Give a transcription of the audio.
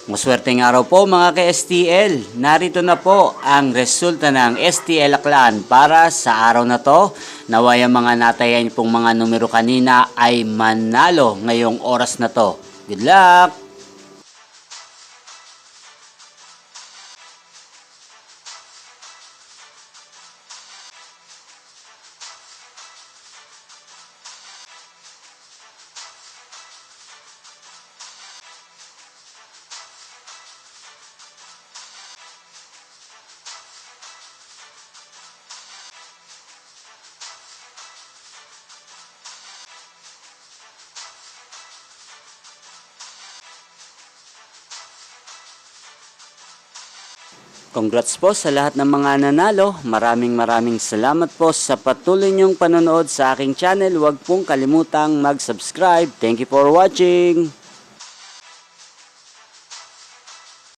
Maswerteng araw po mga ka-STL. Narito na po ang resulta ng STL Aklan para sa araw na to. Naway ang mga natayan pong mga numero kanina ay manalo ngayong oras na to. Good luck! Congrats po sa lahat ng mga nanalo. Maraming salamat po sa patuloy niyong panonood sa aking channel. Huwag pong kalimutang mag-subscribe. Thank you for watching.